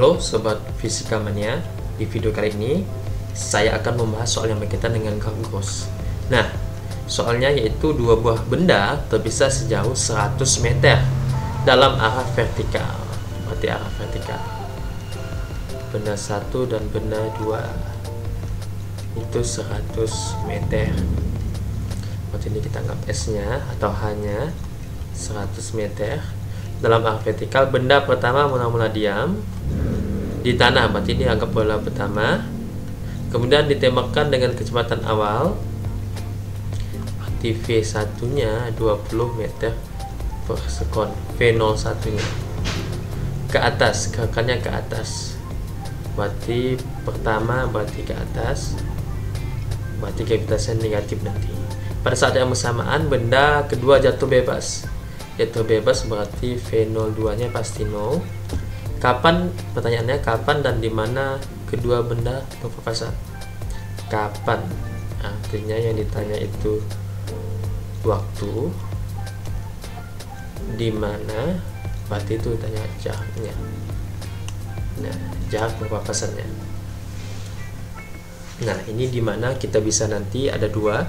Halo Sobat Fisika Mania, di video kali ini saya akan membahas soal yang berkaitan dengan kalkulus. Nah, soalnya yaitu dua buah benda terpisah sejauh 100 meter dalam arah vertikal. Berarti arah vertikal. Benda 1 dan benda 2 itu 100 meter. Berarti ini kita anggap S-nya atau H-nya 100 meter dalam arah vertikal. Benda pertama mula-mula diam di tanah, berarti ini anggap bola pertama, kemudian ditembakkan dengan kecepatan awal, berarti V1 nya 20 meter per sekon, V01 nya ke atas, gerakannya ke atas, berarti pertama berarti ke atas, berarti gravitasnya negatif. Nanti pada saat yang bersamaan benda kedua jatuh bebas, berarti V02 nya pasti 0. Kapan, pertanyaannya kapan dan di mana kedua benda berpapasan? Kapan? Artinya yang ditanya itu waktu. Di mana? Berarti itu ditanya jaraknya. Nah, jarak berpapasannya. Nah, ini di mana kita bisa nanti ada dua.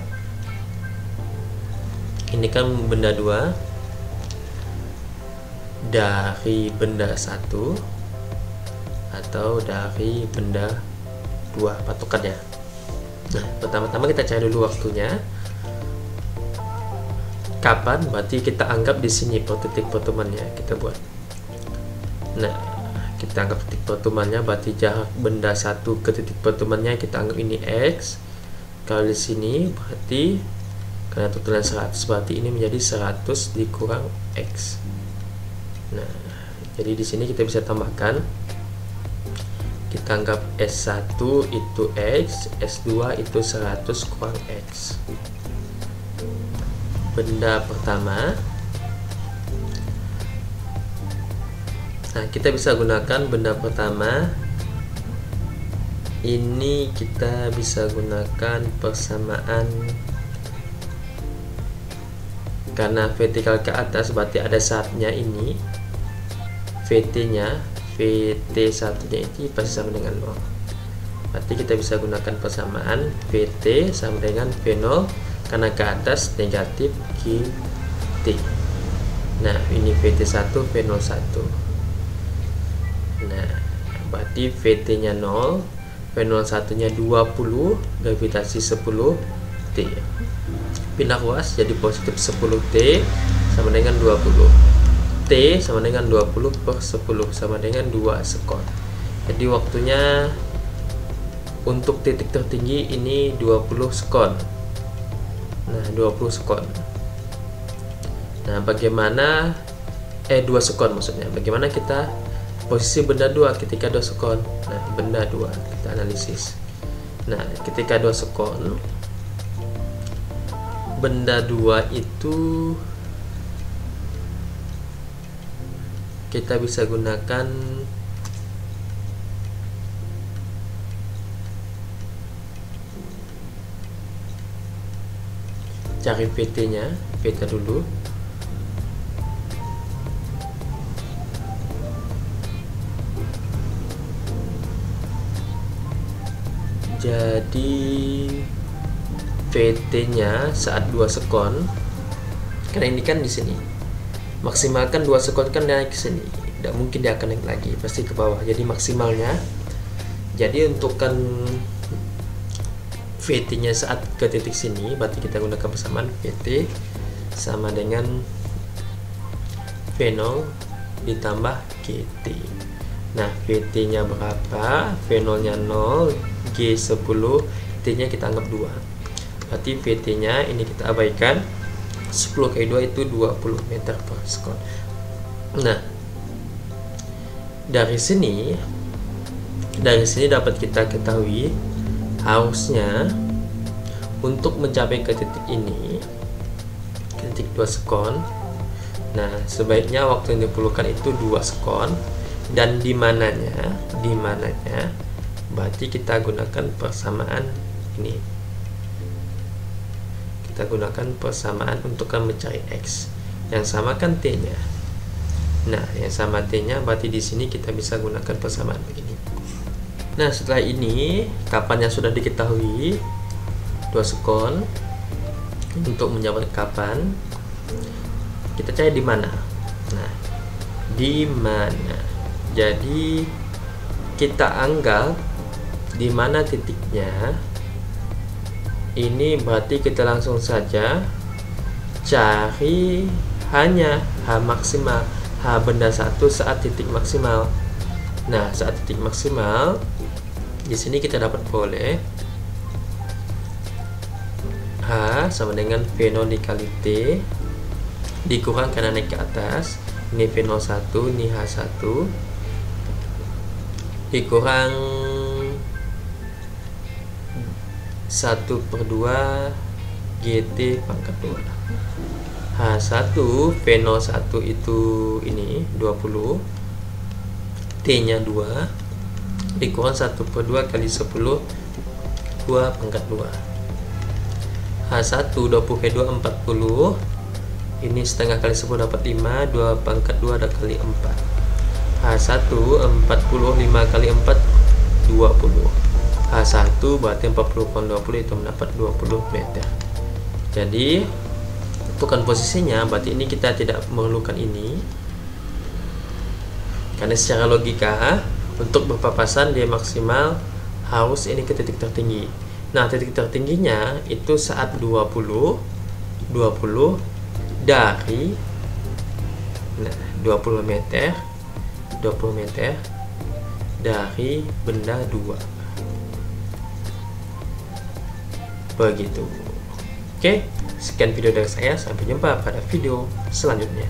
Ini kan benda 2 dari benda 1 atau dari benda 2 patokannya. Nah, pertama-tama kita cari dulu waktunya. Kapan? Berarti kita anggap di sini titik pertemuannya kita buat. Nah, kita anggap titik pertemuannya berarti jarak benda 1 ke titik pertemuannya kita anggap ini X. Kalau di sini berarti karena tutulan 100 berarti ini menjadi 100 dikurang X. Nah, jadi di sini kita bisa tambahkan, kita anggap S1 itu X, S2 itu 100 kurang X. Benda pertama. Nah, kita bisa gunakan benda pertama. Ini kita bisa gunakan persamaan, karena vertikal ke atas berarti ada saatnya ini. VT nya VT1 nya itu pasti sama dengan 0, berarti kita bisa gunakan persamaan VT sama dengan V0 karena ke atas negatif QT. Nah, ini VT1 V01. Nah, berarti VT nya 0, V01 nya 20, gravitasi 10 T, pindah ruas jadi positif 10 T sama dengan 20. T sama dengan 20 per 10 sama dengan 2 sekon. Jadi waktunya untuk titik tertinggi ini 20 sekon. Nah, 20 sekon. Nah, bagaimana 2 sekon maksudnya. Bagaimana kita posisi benda 2 ketika 2 sekon? Nah, benda 2 kita analisis. Nah, ketika 2 sekon benda 2 itu kita bisa gunakan cari VT nya, VT dulu. Jadi VT nya saat 2 sekon, karena ini kan di sini maksimalkan 2 sekon kan naik ke sini, tidak mungkin dia akan naik lagi, pasti ke bawah. Jadi maksimalnya, jadi untuk kan VT nya saat ke titik sini berarti kita gunakan persamaan VT sama dengan V0 ditambah GT. Nah, VT nya berapa? V0 nya 0, G 10, T nya kita anggap 2, berarti VT nya ini kita abaikan, 10 kali 2 itu 20 meter per sekon. Nah, dari sini dapat kita ketahui harusnya untuk mencapai ke titik ini, ke titik 2 sekon. Nah, sebaiknya waktu yang diperlukan itu 2 sekon, dan di mananya berarti kita gunakan persamaan ini. Kita gunakan persamaan untuk mencari X yang sama kan T nya. Nah, yang sama T-nya berarti di sini kita bisa gunakan persamaan begini. Nah, setelah ini kapan yang sudah diketahui, 2 sekon. Untuk menjawab kapan, kita cari di mana. Nah, di mana. Jadi kita anggap di mana titiknya. Ini berarti kita langsung saja cari hanya H maksimal, H benda 1 saat titik maksimal. Nah, saat titik maksimal di sini kita dapat boleh H sama dengan V0 dikali T dikurang karena naik ke atas. Ini V01, ini H1 dikurang 1/2 GT pangkat 2. H1 V01 itu ini 20, T nya 2 dikurang 1/2 kali 10 2 pangkat 2. H1 20 2 40, ini setengah kali 10 dapat 5, 2 pangkat 2 ada kali 4. H1 40 5 kali 4 20. H1 berarti 40/20 itu mendapat 20 meter. Jadi tentukan posisinya, berarti ini kita tidak memerlukan ini karena secara logika untuk berpapasan dia maksimal harus ini ke titik tertinggi. Nah, titik tertingginya itu saat 20 dari 20 meter dari benda 2. Begitu. Oke, sekian video dari saya. Sampai jumpa pada video selanjutnya.